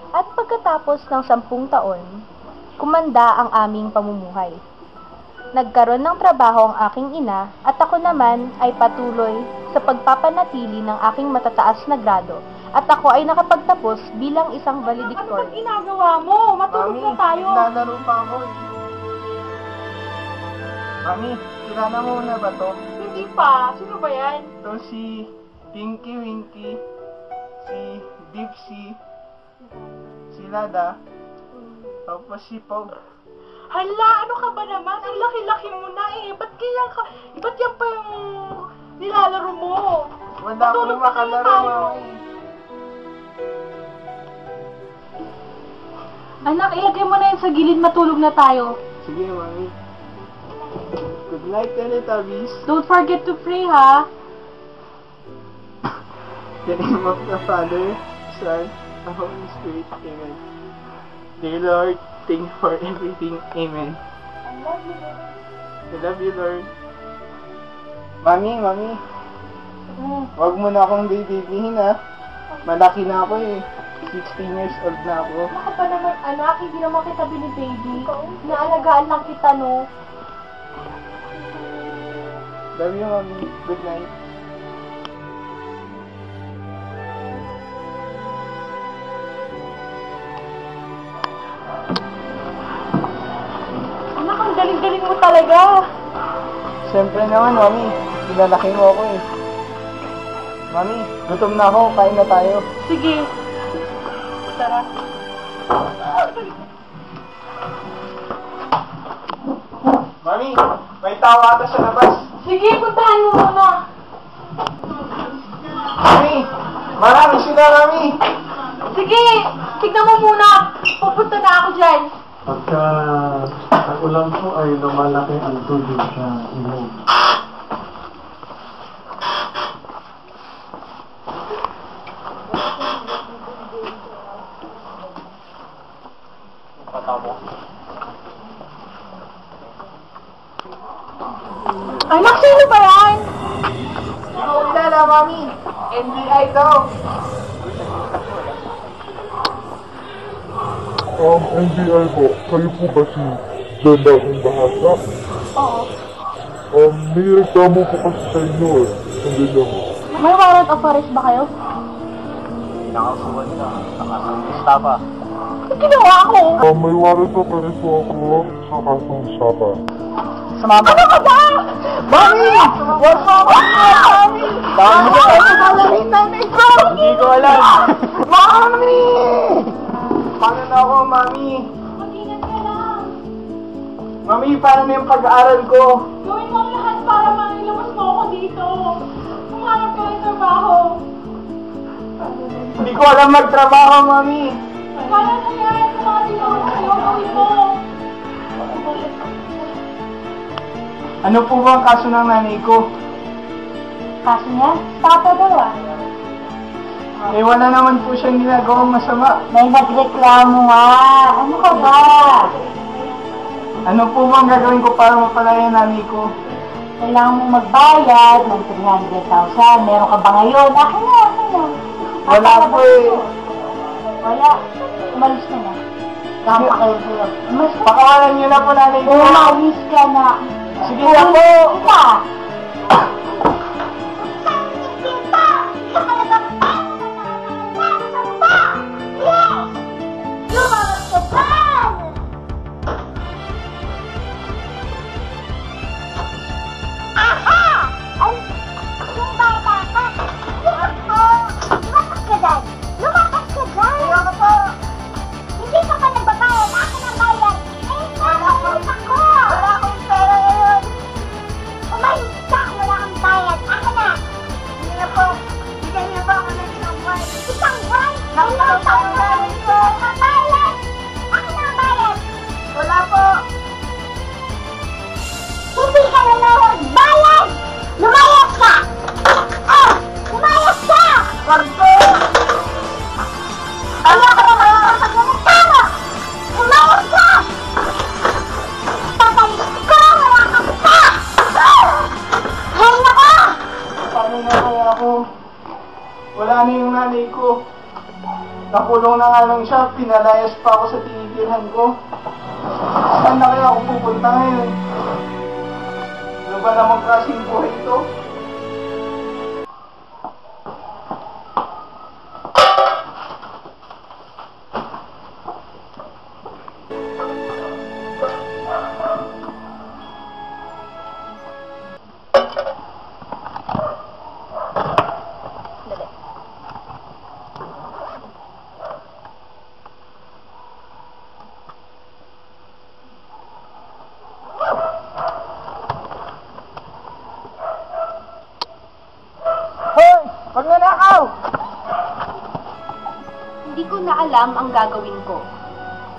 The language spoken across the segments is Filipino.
At pagkatapos ng 10 taon, kumanda ang aming pamumuhay. Nagkaroon ng trabaho ang aking ina at ako naman ay patuloy sa pagpapanatili ng aking matataas na grado at ako ay nakapagtapos bilang isang valedictorian. Ano bang ginagawa mo? Matulog na tayo. Mami, nalaro pa ako. Mami, kilala mo na ba to? Hindi pa. Sino ba yan? Ito si Tinky Winky, si Dipsy, si Lada, tapos si Pog. Hala, ano ka ba naman? Ang laki-laki mo na eh. Ba't yan pa yung nilalaro mo? Wala Matulog akong na makalaro, tayo. Mami. Anak, ilagay mo na yun sa gilid, matulog na tayo. Sige, Mami. Good night, Teletubbies. Don't forget to pray, ha? In the name of the Father, Son, and Holy Spirit. Amen. Dear Lord, thank you for everything. Amen. I love you, Lord. Mami, wag mo na akong babyhin, ha? Malaki na ako eh. 16 years old na ako. Baka pa naman, anak, hindi naman kita binibaby. Naalagaan lang kita, no? Love you, Mami. Good night. Anak, ang galing-galing mo talaga. Siyempre naman, Mami. Pinalaki mo ako eh. Mami, gutom na ako. Kain na tayo. Sige. Tara. Mami, may tawa ata sa labas. Sige, puntahan mo muna. Mami, marami sila, Mami. Sige, tignan mo muna. Pupunta na ako dyan. Pagka ang ulam po ay lumalaki ang tubig sa ilog. Anak, sino ba yan? Ikaw kilala, Mami. NBI daw. NBI po, kayo po ba si John Bagong Bahasa? Oo. May reklamo po kasi sa inyo eh. Hindi lang. May warrant of arrest ba kayo? Nakasuwan ka. Nakasangista pa. Ano ginawa ko? May warrant po kasi po ako sa kasong sapa. Sumama. Ano ka ba? Mami! Wag mo ako! Mami! Mami! Mami! Mami! Hindi ko alam! Mami! Paano na ako, Mami? Mag-ingat ka lang. Mami, paano na yung pag-aaral ko? Gawin mo ang lahat para mailabas mo ako dito. Humanap ka ng trabaho. Hindi ko alam magtrabaho, Mami. Kaya na yan. Kung mga tinawag sa'yo, gawin mo. Ano po ba ang kaso ng nanay ko? Kaso niya? Papa daw ah. Eh, wala naman po siyang ginagawang masama. May nagreklamo nga. Ano ka ba? Ano po ba ang gagawin ko para mapalaya yung nanay ko? Kailangan mong magbayad ng 300,000. Meron ka ba ngayon? Akin na. Wala po eh. Wala. Umalis ka na. Kama kayo sa'yo. Umalis ka. Pakawalan niyo na po nanay ko. Umalis ka na. Sige na po. Ika. Paano na kaya ako? Wala na yung nanay ko. Nakulong na nga lang siya, pinalayas pa ako sa tinitirhan ko. Saan na kaya ako pupunta ngayon? Ano ba namang klaseng buhay ito? Hindi ko na alam ang gagawin ko.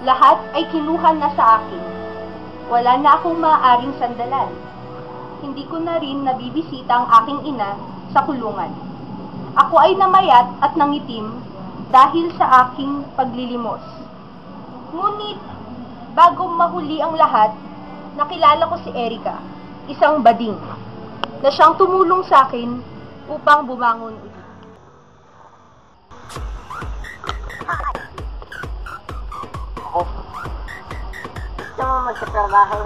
Lahat ay kinuha na sa akin. Wala na akong maaaring sandalan. Hindi ko na rin nabibisita ang aking ina sa kulungan. Ako ay namayat at nangitim dahil sa aking paglilimos. Ngunit, bago mahuli ang lahat, nakilala ko si Erica, isang bading, na siyang tumulong sa akin upang bumangon ulit. Gusto mo magsatrabaho?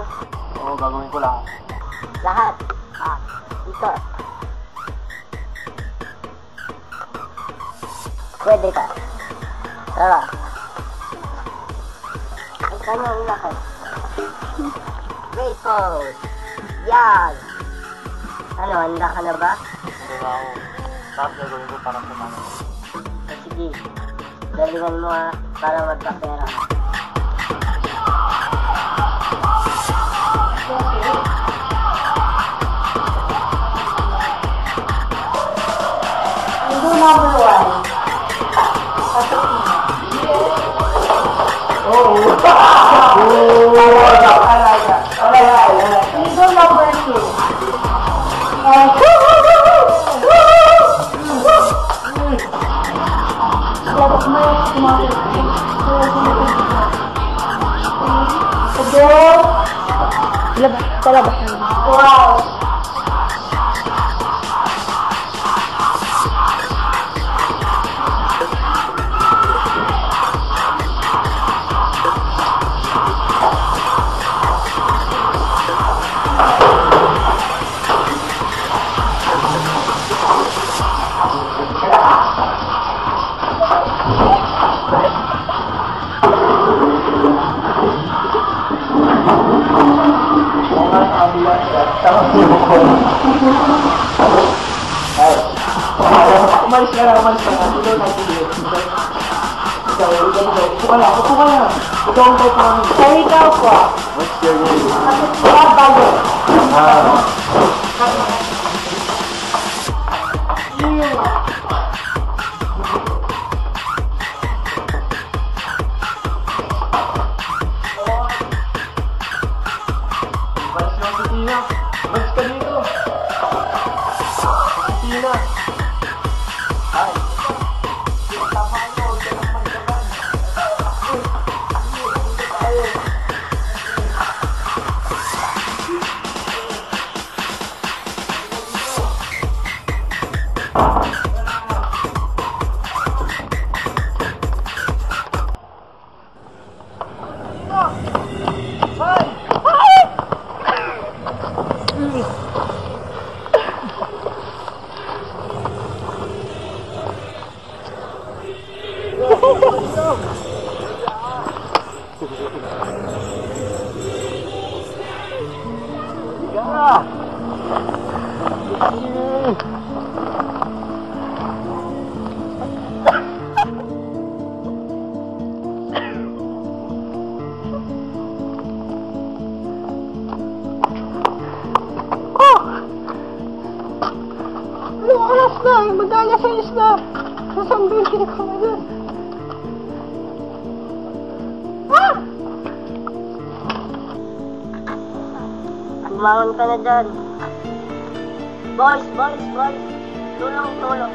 Oo, gagawin ko lang. Lahat. Ito. Pwede ka. Tara. Ay, kanya ang laki. Great pose. Yan. Ano, handa ka na ba? Hindi na ako. Lahat gagawin ko para kumano. Sige. Galingan mo para magkapera. Number 1. Legal number 2. Talabas na. Wow. Umalis ka na. Ikaw na sige. Ikaw na. Upo ka na. Ikaw ang type namin. Sorry ka po. What's your name? Bago. Umalis lang si Tina. Umalis ka dito. Si Tina. Ay. Tama mo. Huwag ka nang magdaban. Anong oras na? Mag-alas 6 na. Sasambihin ko na dun. Bumangon ka na dyan. Boys. Tulong.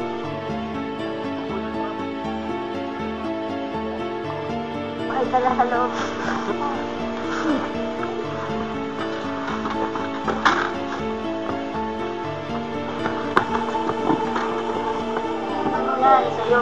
Ay, tala sa loob. Ano nangyari sa'yo?